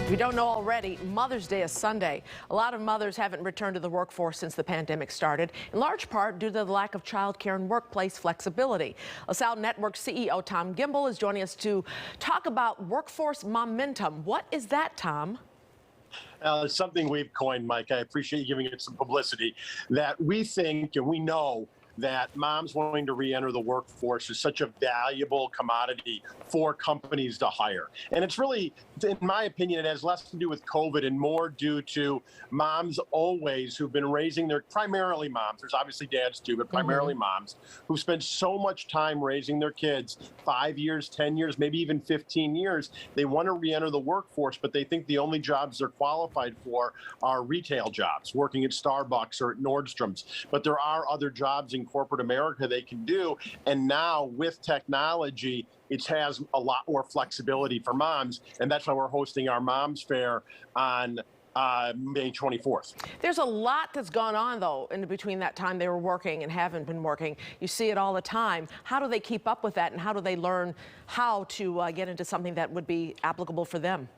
If you don't know already, Mother's Day is Sunday. A lot of mothers haven't returned to the workforce since the pandemic started, in large part due to the lack of childcare and workplace flexibility. LaSalle Network CEO Tom Gimbel is joining us to talk about workforce momentum. What is that, Tom? It's something we've coined, Mike. I appreciate you giving it some publicity. That we think and we know that moms wanting to re-enter the workforce is such a valuable commodity for companies to hire. And it's really, in my opinion, it has less to do with COVID and more due to moms always who've been raising primarily moms. There's obviously dads too, but primarily moms who spend so much time raising their kids, 5 years, 10 years, maybe even 15 years. They want to re-enter the workforce, but they think the only jobs they're qualified for are retail jobs, working at Starbucks or at Nordstrom's. But there are other jobs in corporate America they can do. And now with technology, it has a lot more flexibility for moms. And that's why we're hosting our Moms Fair on May 24th. There's a lot that's gone on, though, in between that time they were working and haven't been working. You see it all the time. How do they keep up with that, and how do they learn how to get into something that would be applicable for them?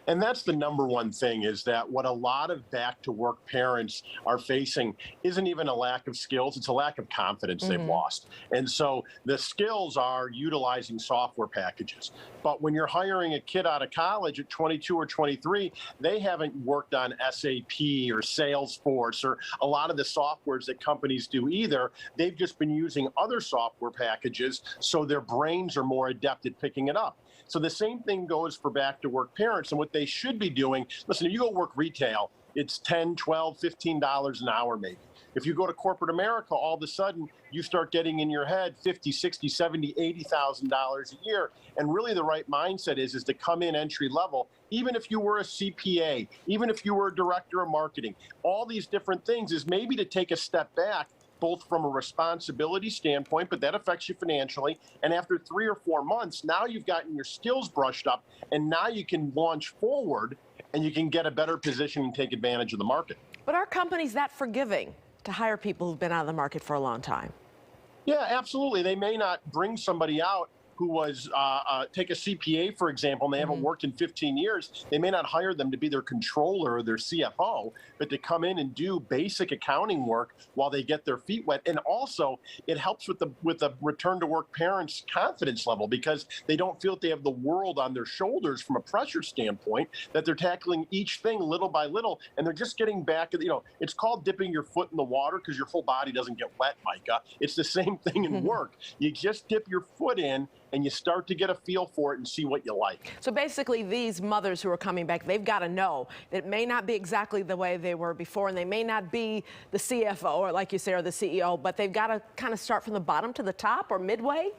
And that's the number one thing, is that what a lot of back to work parents are facing isn't even a lack of skills, it's a lack of confidence they've lost. And so the skills are utilizing software packages. But when you're hiring a kid out of college at 22 or 23, they haven't worked on SAP or Salesforce or a lot of the softwares that companies do either. They've just been using other software packages, so their brains are more adept at picking it up. So the same thing goes for back to work parents. And what they should be doing, listen, if you go work retail, it's $10, $12, $15 an hour maybe. If you go to corporate America, all of a sudden you start getting in your head $50, $60, $70, $80,000 a year. And really the right mindset is to come in entry level, even if you were a CPA, even if you were a director of marketing, all these different things, is maybe to take a step back, both from a responsibility standpoint, but that affects you financially. And after 3 or 4 months, now you've gotten your skills brushed up, and now you can launch forward and you can get a better position and take advantage of the market. But are companies that forgiving to hire people who've been out of the market for a long time? Yeah, absolutely. They may not bring somebody out who was, take a CPA, for example, and they haven't worked in 15 years. They may not hire them to be their controller or their CFO, but to come in and do basic accounting work while they get their feet wet. And also, it helps with the return to work parents' confidence level, because they don't feel that they have the world on their shoulders from a pressure standpoint, that they're tackling each thing little by little, and they're just getting back. It's called dipping your foot in the water because your whole body doesn't get wet, Micah. It's the same thing in work. You just dip your foot in, and you start to get a feel for it and see what you like. So basically, these mothers who are coming back, they've got to know that it may not be exactly the way they were before, and they may not be the CFO, or like you say, or the CEO, but they've got to kind of start from the bottom to the top or midway?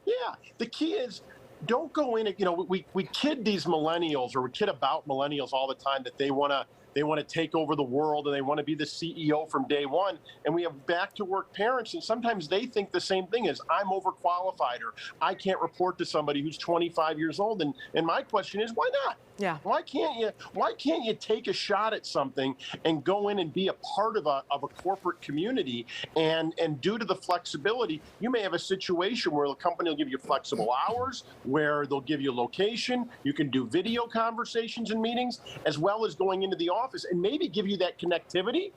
Yeah, the key is, don't go in, we kid these millennials, or we kid about millennials all the time, that they want to take over the world and they want to be the CEO from day one. And we have back to work parents, and sometimes they think the same thing as, I'm overqualified, or I can't report to somebody who's 25 years old. And my question is, why not? Yeah. Why can't you take a shot at something and go in and be a part of a corporate community? And due to the flexibility, you may have a situation where the company will give you flexible hours, where they'll give you location. You can do video conversations and meetings, as well as going into the office, and maybe give you that connectivity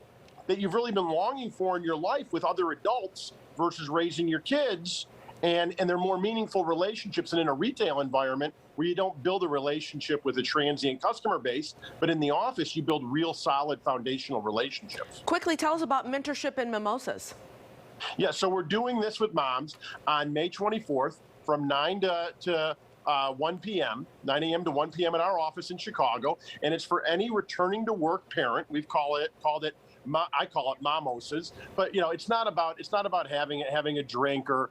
that you've really been longing for in your life with other adults versus raising your kids. And they're more meaningful relationships than in a retail environment, where you don't build a relationship with a transient customer base, but in the office you build real solid foundational relationships. Quickly, tell us about mentorship and mimosas. Yeah, so we're doing this with moms on May 24th from 9 to 1 p.m., 9 a.m. to 1 p.m. in our office in Chicago. And it's for any returning to work parent. I call it momosas, but it's not about having a drink or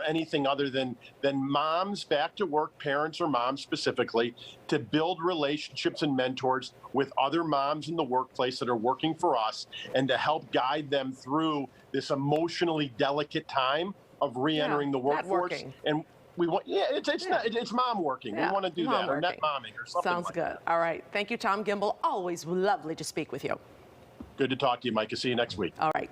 anything other than moms, back to work parents, or moms specifically, to build relationships and mentors with other moms in the workplace that are working for us, and to help guide them through this emotionally delicate time of re-entering the workforce. And we want, it's mom working. We want to do that, or net momming, or something. Sounds good. All right. Thank you, Tom Gimbel. Always lovely to speak with you. Good to talk to you, Mike. I'll see you next week. All right.